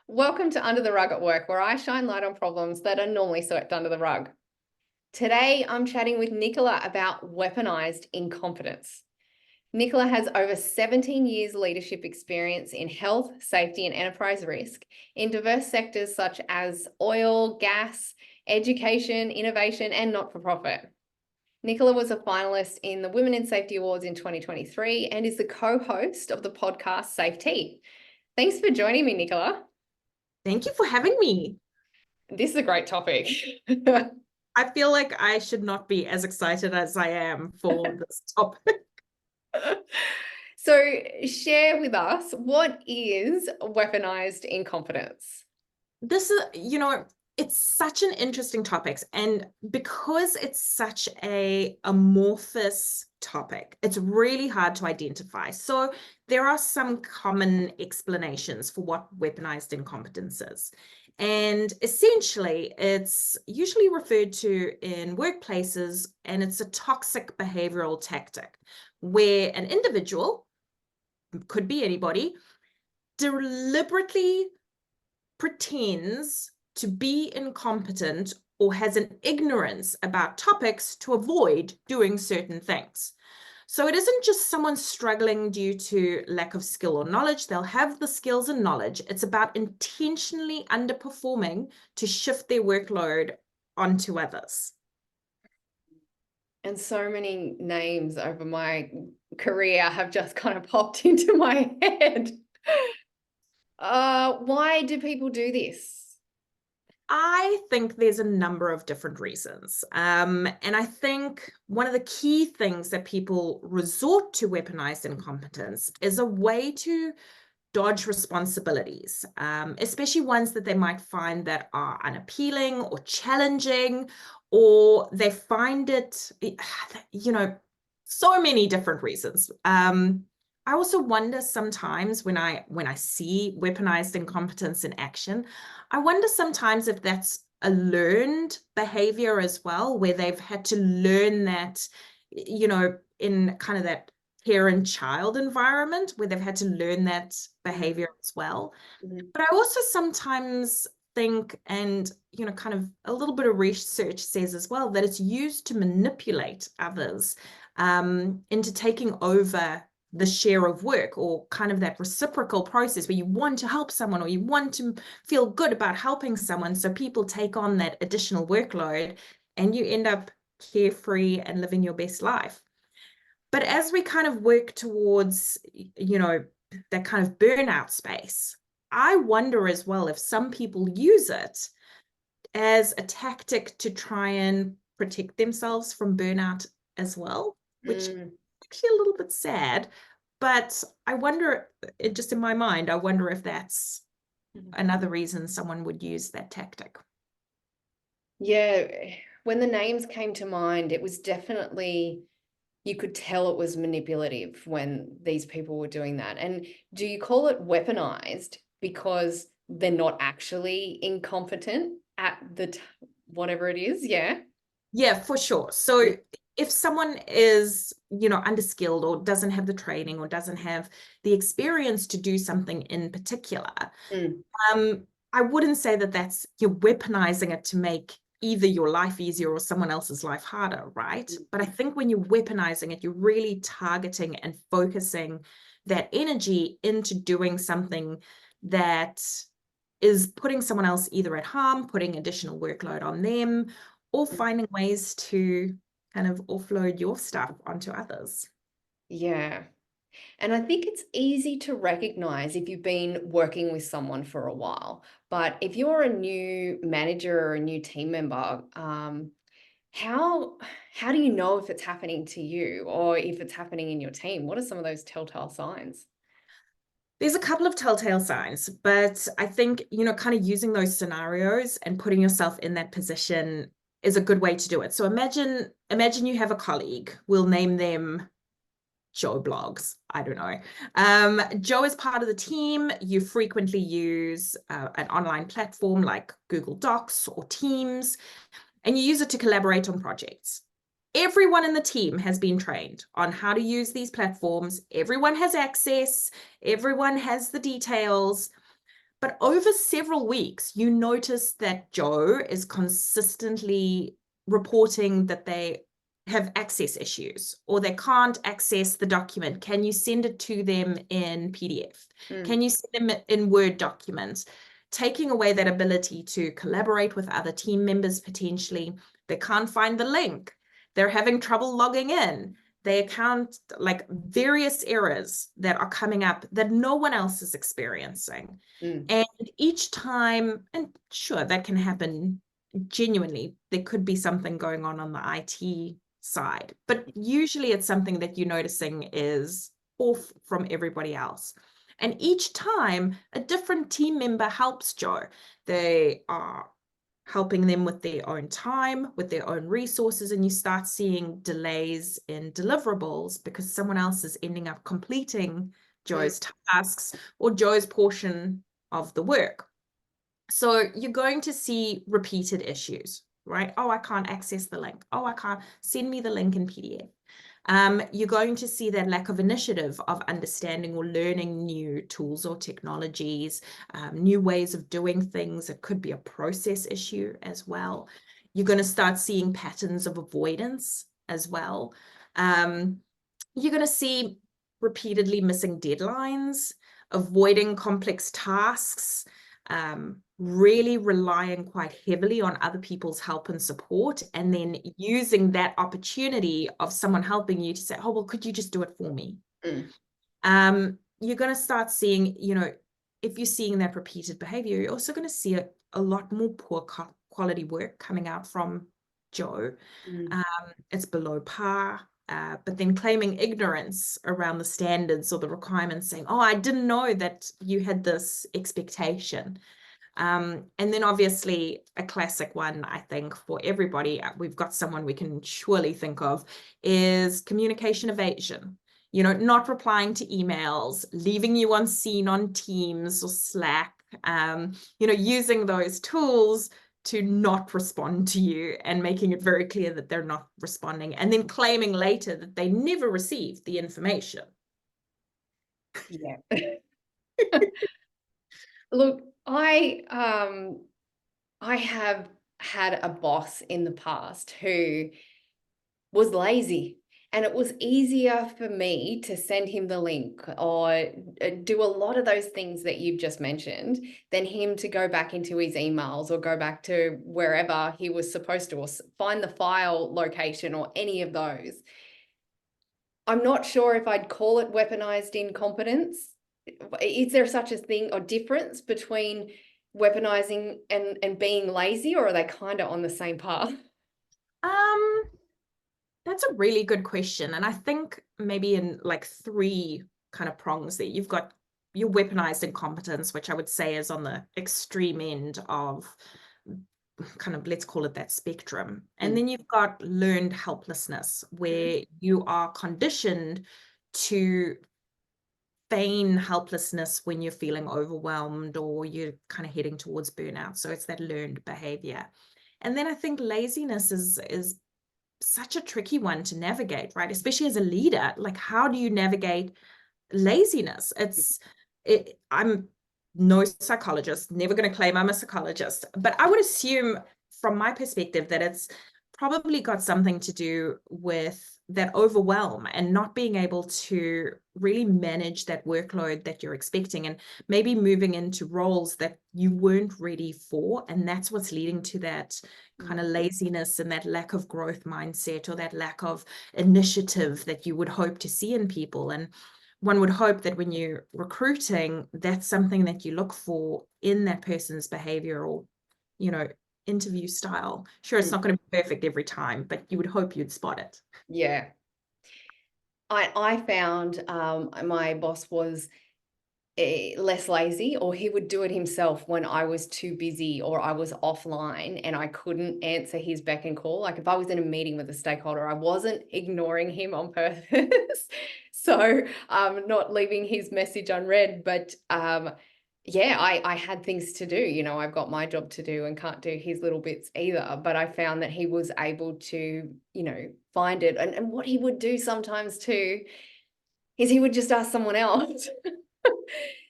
Welcome to Under the Rug at Work, where I shine light on problems that are normally swept under the rug. Today, I'm chatting with Nicola about weaponized incompetence. Nicola has over 17 years leadership experience in health, safety, and enterprise risk in diverse sectors such as oil, gas, education, innovation, and not-for-profit. Nicola was a finalist in the Women in Safety Awards in 2023 and is the co-host of the podcast SafeTea. Thanks for joining me, Nicola. Thank you for having me. This is a great topic. I feel like I should not be as excited as I am for this topic. So share with us, what is weaponized incompetence? This is, it's such an interesting topic. And because it's such a amorphous topic, it's really hard to identify. So there are some common explanations for what weaponized incompetence is. And essentially, it's usually referred to in workplaces, and it's a toxic behavioral tactic where an individual, could be anybody, deliberately pretends to be incompetent or has an ignorance about topics to avoid doing certain things. So it isn't just someone struggling due to lack of skill or knowledge. They'll have the skills and knowledge. It's about intentionally underperforming to shift their workload onto others. And so many names over my career have just kind of popped into my head. Why do people do this? I think there's a number of different reasons. And I think one of the key things that people resort to weaponized incompetence is a way to dodge responsibilities, especially ones that they might find that are unappealing or challenging, or they find it, so many different reasons. I also wonder sometimes when I see weaponized incompetence in action, I wonder sometimes if that's a learned behavior as well, where they've had to learn that, in kind of that parent-child environment, where they've had to learn that behavior as well. Mm-hmm. But I also sometimes think, and kind of a little bit of research says as well, that it's used to manipulate others into taking over the share of work, or kind of that reciprocal process where you want to help someone or you want to feel good about helping someone. So people take on that additional workload and you end up carefree and living your best life. But as we kind of work towards, that kind of burnout space, I wonder as well if some people use it as a tactic to try and protect themselves from burnout as well, which actually a little bit sad, but I wonder, just in my mind, I wonder if that's another reason someone would use that tactic. Yeah, when the names came to mind, it was definitely, you could tell it was manipulative when these people were doing that. And do you call it weaponized because they're not actually incompetent at the whatever it is? Yeah. Yeah, for sure. So if someone is, underskilled or doesn't have the training or doesn't have the experience to do something in particular, I wouldn't say that that's, you're weaponizing it to make either your life easier or someone else's life harder, right? But I think when you're weaponizing it, you're really targeting and focusing that energy into doing something that is putting someone else either at harm, putting additional workload on them, or finding ways to kind of offload your stuff onto others. Yeah. And I think it's easy to recognize if you've been working with someone for a while. But if you're a new manager or a new team member, how do you know if it's happening to you or if it's happening in your team? What are some of those telltale signs? There's a couple of telltale signs, but I think, kind of using those scenarios and putting yourself in that position is a good way to do it. So imagine you have a colleague, we'll name them Joe Blogs. I don't know. Joe is part of the team. You frequently use an online platform like Google Docs or Teams, and you use it to collaborate on projects. Everyone in the team has been trained on how to use these platforms. Everyone has access. Everyone has the details. But over several weeks, you notice that Joe is consistently reporting that they have access issues or they can't access the document. Can you send it to them in PDF? Can you send them in Word documents? Taking away that ability to collaborate with other team members potentially. They can't find the link. They're having trouble logging in. They account like various errors that are coming up that no one else is experiencing. And each time, and sure, that can happen genuinely. There could be something going on the IT side, but usually it's something that you're noticing is off from everybody else. And each time, a different team member helps Joe. They are helping them with their own time, with their own resources, and you start seeing delays in deliverables because someone else is ending up completing Joe's tasks or Joe's portion of the work. So you're going to see repeated issues, right? Oh, I can't access the link. Oh, I can't send me the link in PDF. You're going to see that lack of initiative of understanding or learning new tools or technologies, new ways of doing things. It could be a process issue as well. You're going to start seeing patterns of avoidance as well. You're going to see repeatedly missing deadlines, avoiding complex tasks, really relying quite heavily on other people's help and support, and then using that opportunity of someone helping you to say, oh, well, could you just do it for me? You're going to start seeing, if you're seeing that repeated behavior, you're also going to see a lot more poor quality work coming out from Joe. It's below par. But then claiming ignorance around the standards or the requirements, saying, oh, I didn't know that you had this expectation. And then obviously a classic one, I think, for everybody, we've got someone we can surely think of, is communication evasion. Not replying to emails, leaving you unseen on Teams or Slack, using those tools to not respond to you and making it very clear that they're not responding, and then claiming later that they never received the information. Yeah. Look, I have had a boss in the past who was lazy, and it was easier for me to send him the link or do a lot of those things that you've just mentioned than him to go back into his emails or go back to wherever he was supposed to, or find the file location or any of those. I'm not sure if I'd call it weaponized incompetence. Is there such a thing or difference between weaponizing and being lazy, or are they kind of on the same path? That's a really good question. And I think maybe in like three kind of prongs there. You've got your weaponized incompetence, which I would say is on the extreme end of kind of, let's call it that spectrum. And then you've got learned helplessness, where you are conditioned to feign helplessness when you're feeling overwhelmed or you're kind of heading towards burnout. So it's that learned behavior. And then I think laziness is such a tricky one to navigate, right? Especially as a leader, like how do you navigate laziness? I'm no psychologist, never going to claim I'm a psychologist, but I would assume from my perspective that it's probably got something to do with that overwhelm and not being able to really manage that workload that you're expecting, and maybe moving into roles that you weren't ready for. And that's what's leading to that kind of laziness and that lack of growth mindset, or that lack of initiative that you would hope to see in people. And one would hope that when you're recruiting, that's something that you look for in that person's behavior or, interview style. Sure, it's not going to be perfect every time, but you would hope you'd spot it. Yeah. I found my boss was less lazy, or he would do it himself when I was too busy or I was offline and I couldn't answer his beck and call. Like if I was in a meeting with a stakeholder, I wasn't ignoring him on purpose. So not leaving his message unread, but yeah, I had things to do. I've got my job to do and can't do his little bits either. But I found that he was able to, find it. And what he would do sometimes too is he would just ask someone else.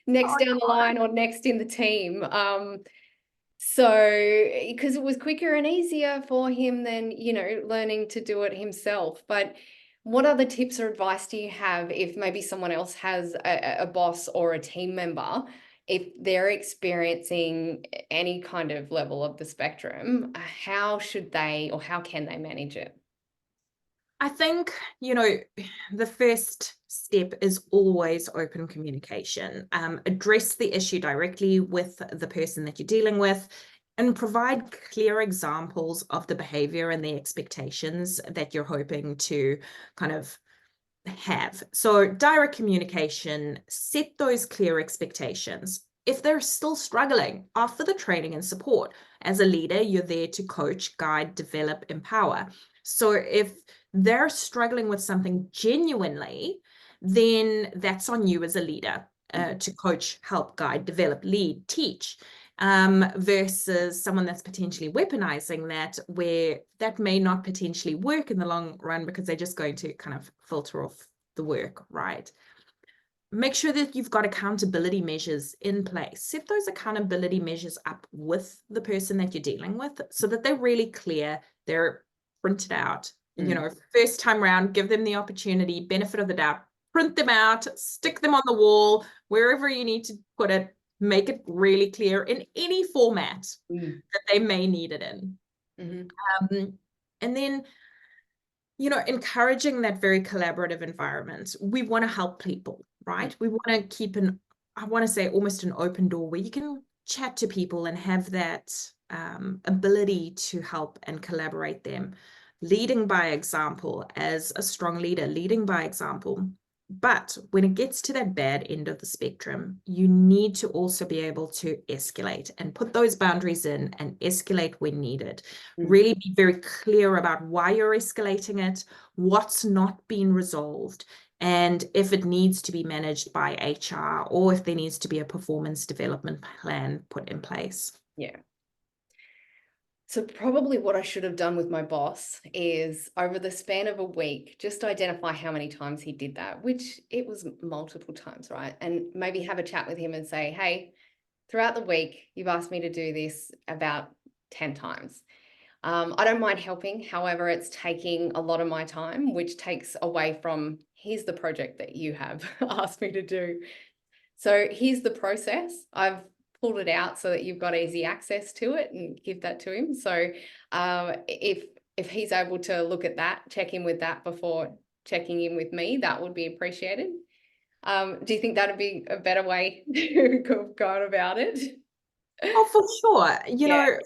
next Oh, down the line or next in the team. So, because it was quicker and easier for him than, learning to do it himself. But what other tips or advice do you have if maybe someone else has a boss or a team member, if they're experiencing any kind of level of the spectrum, how should they or how can they manage it? I think, the first step is always open communication. Address the issue directly with the person that you're dealing with and provide clear examples of the behavior and the expectations that you're hoping to kind of have. So direct communication, set those clear expectations. If they're still struggling, offer the training and support. As a leader, you're there to coach, guide, develop, empower. So if they're struggling with something genuinely, then that's on you as a leader to coach, help, guide, develop, lead, teach. Versus someone that's potentially weaponizing that, where that may not potentially work in the long run because they're just going to kind of filter off the work, right? Make sure that you've got accountability measures in place. Set those accountability measures up with the person that you're dealing with so that they're really clear, they're printed out. First time around, give them the opportunity, benefit of the doubt, print them out, stick them on the wall, wherever you need to put it, make it really clear in any format that they may need it in. And then, encouraging that very collaborative environment. We want to help people, right? We want to keep I want to say almost an open door where you can chat to people and have that ability to help and collaborate them. Leading by example, as a strong leader, leading by example. But when it gets to that bad end of the spectrum, you need to also be able to escalate and put those boundaries in and escalate when needed. Really be very clear about why you're escalating it, what's not been resolved, and if it needs to be managed by HR or if there needs to be a performance development plan put in place. Yeah. So probably what I should have done with my boss is over the span of a week, just identify how many times he did that, which it was multiple times, right? And maybe have a chat with him and say, hey, throughout the week, you've asked me to do this about 10 times. I don't mind helping. However, it's taking a lot of my time, which takes away from, here's the project that you have asked me to do. So here's the process. I've pulled it out so that you've got easy access to it and give that to him. So if he's able to look at that, check in with that before checking in with me, that would be appreciated. Do you think that'd be a better way to go about it? Oh, for sure. Yeah.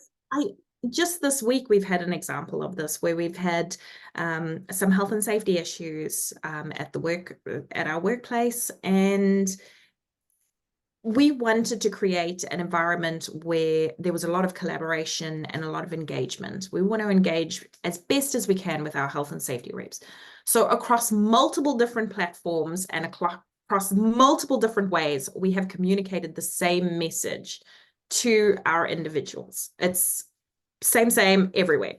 Just this week, we've had an example of this where we've had some health and safety issues at our workplace, and we wanted to create an environment where there was a lot of collaboration and a lot of engagement. We want to engage as best as we can with our health and safety reps. So across multiple different platforms and across multiple different ways, we have communicated the same message to our individuals. It's same everywhere.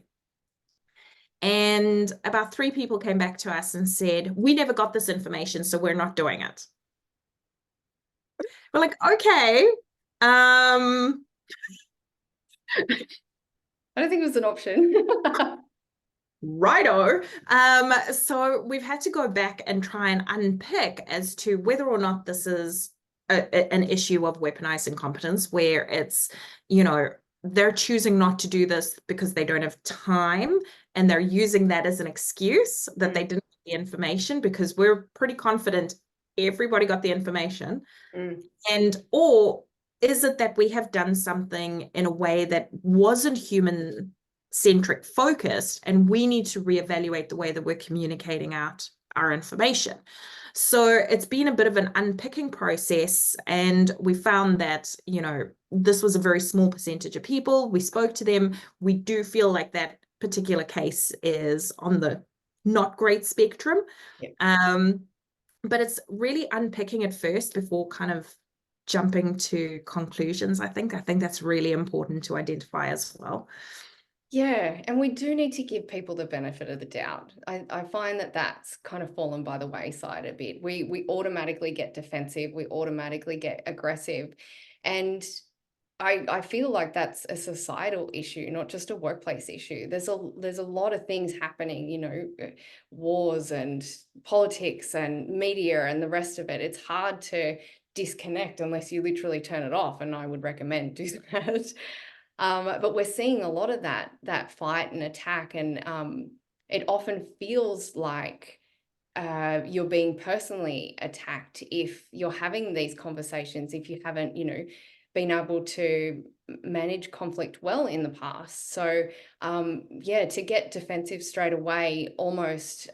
And about 3 people came back to us and said, we never got this information, so we're not doing it. We're like, okay. I don't think it was an option. Righto. So we've had to go back and try and unpick as to whether or not this is an issue of weaponized incompetence, where it's, they're choosing not to do this because they don't have time, and they're using that as an excuse that they didn't get the information, because we're pretty confident everybody got the information. Or is it that we have done something in a way that wasn't human centric focused, and we need to reevaluate the way that we're communicating out our information? So it's been a bit of an unpicking process, and we found that, this was a very small percentage of people. We spoke to them. We do feel like that particular case is on the not great spectrum. But it's really unpicking it first before kind of jumping to conclusions. I think that's really important to identify as well. Yeah, and we do need to give people the benefit of the doubt. I find that that's kind of fallen by the wayside a bit. We automatically get defensive, we automatically get aggressive, and I feel like that's a societal issue, not just a workplace issue. There's a lot of things happening, wars and politics and media and the rest of it. It's hard to disconnect unless you literally turn it off, and I would recommend do that. But we're seeing a lot of that fight and attack, and it often feels like you're being personally attacked if you're having these conversations, if you haven't, been able to manage conflict well in the past. So yeah, to get defensive straight away, almost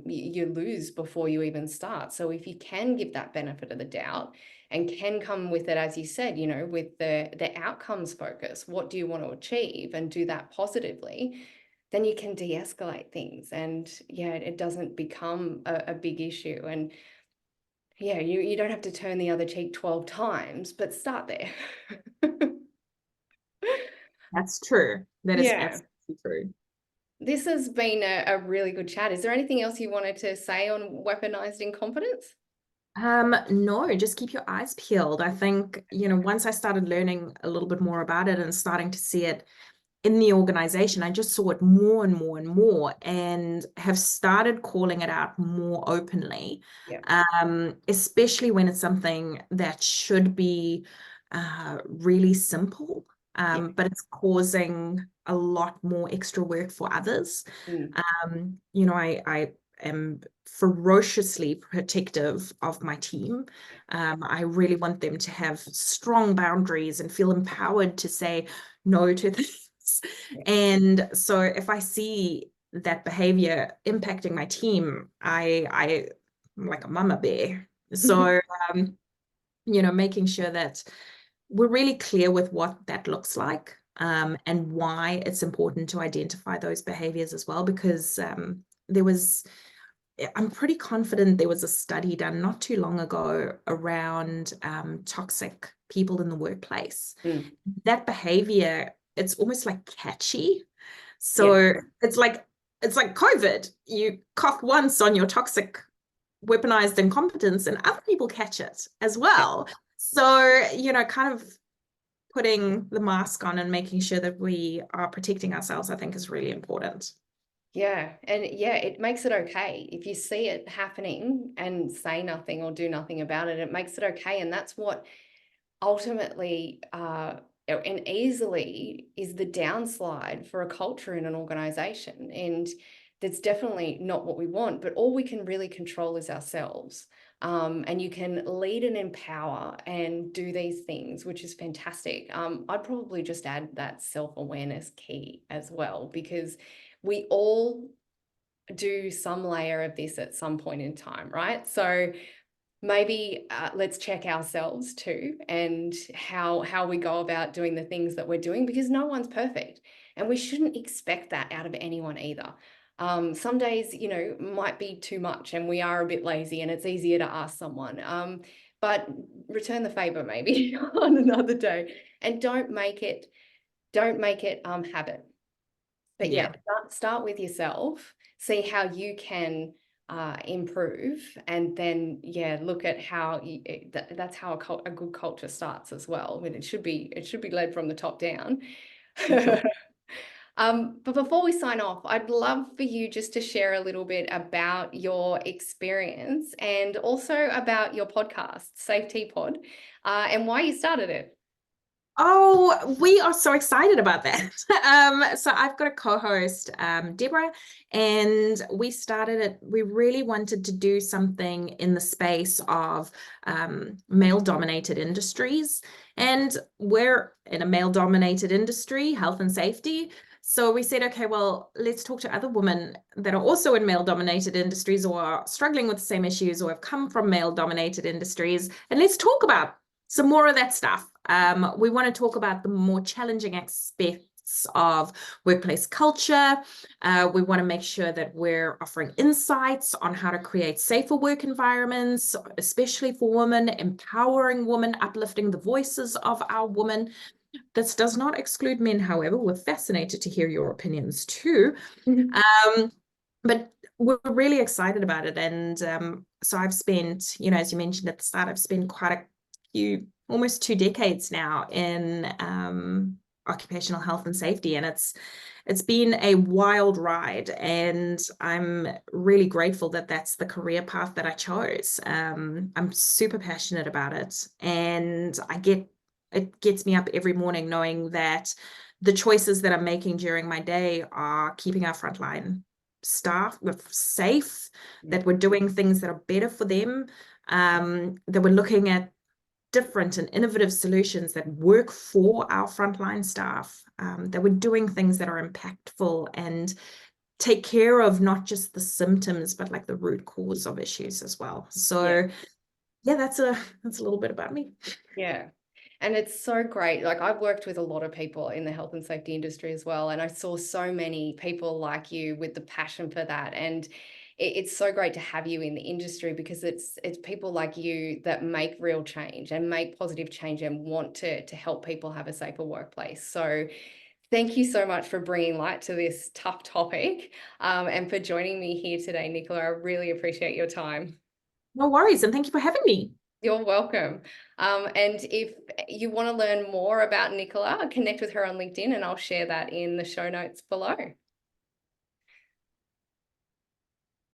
you lose before you even start. So if you can give that benefit of the doubt and can come with it, as you said, with the outcomes focus, what do you want to achieve, and do that positively, then you can de-escalate things, and yeah, it doesn't become a big issue. And yeah, you don't have to turn the other cheek 12 times, but start there. That's true. That is Yeah, absolutely true. this has been a really good chat. Is there anything else you wanted to say on weaponized incompetence? No, just keep your eyes peeled. I think, once I started learning a little bit more about it and starting to see it in the organization, I just saw it more and more and more, and have started calling it out more openly, Yeah. especially when it's something that should be really simple, Yeah. but it's causing a lot more extra work for others. Mm. I am ferociously protective of my team. I really want them to have strong boundaries and feel empowered to say no to things. Yeah. And so if I see that behavior impacting my team, I'm like a mama bear. So, making sure that we're really clear with what that looks like, and why it's important to identify those behaviors as well, because I'm pretty confident there was a study done not too long ago around toxic people in the workplace. Mm. That behavior, it's almost like catchy. Yeah. So it's like COVID. You cough once on your toxic weaponized incompetence, and other people catch it as Yeah. well. So, kind of putting the mask on and making sure that we are protecting ourselves, I think, is really important. Yeah. And yeah, it makes it okay. If you see it happening and say nothing or do nothing about it, it makes it okay. And that's what ultimately and easily is the downslide for a culture in an organization. And that's definitely not what we want, but all we can really control is ourselves. And you can lead and empower and do these things, which is fantastic. I'd probably just add that self-awareness key as well, because we all do some layer of this at some point in time, right? So maybe let's check ourselves too, and how we go about doing the things that we're doing, because no one's perfect, and we shouldn't expect that out of anyone either. Some days, might be too much, and we are a bit lazy, and it's easier to ask someone. But return the favor maybe on another day, and don't make it habit. But yeah, Yeah. start with yourself, see how you can improve, and then yeah, look at how that's how a good culture starts as well. I mean, it should be led from the top down. For sure. But before we sign off, I'd love for you just to share a little bit about your experience, and also about your podcast, SafeTea Pod, and why you started it. Oh, we are so excited about that. So I've got a co-host, Deborah, and we started it. We really wanted to do something in the space of male-dominated industries, and we're in a male-dominated industry, health and safety. So we said, okay, well, let's talk to other women that are also in male-dominated industries, or are struggling with the same issues, or have come from male-dominated industries, and let's talk about some more of that stuff. We want to talk about the more challenging aspects of workplace culture. We want to make sure that we're offering insights on how to create safer work environments, especially for women, empowering women, uplifting the voices of our women. This does not exclude men, however. We're fascinated to hear your opinions too. But we're really excited about it. And so I've spent, as you mentioned at the start, I've spent quite a few, almost 2 decades now in occupational health and safety. And it's been a wild ride. And I'm really grateful that that's the career path that I chose. I'm super passionate about it. And it gets me up every morning knowing that the choices that I'm making during my day are keeping our frontline staff safe, that we're doing things that are better for them, that we're looking at different and innovative solutions that work for our frontline staff, that we're doing things that are impactful and take care of not just the symptoms, but like the root cause of issues as well. So yeah, that's a little bit about me. Yeah. And it's so great. Like, I've worked with a lot of people in the health and safety industry as well. And I saw so many people like you with the passion for that. And it's so great to have you in the industry, because it's people like you that make real change and make positive change and want to help people have a safer workplace. So thank you so much for bringing light to this tough topic, and for joining me here today, Nicola. I really appreciate your time. No worries. And thank you for having me. You're welcome. And if you want to learn more about Nicola, connect with her on LinkedIn, and I'll share that in the show notes below.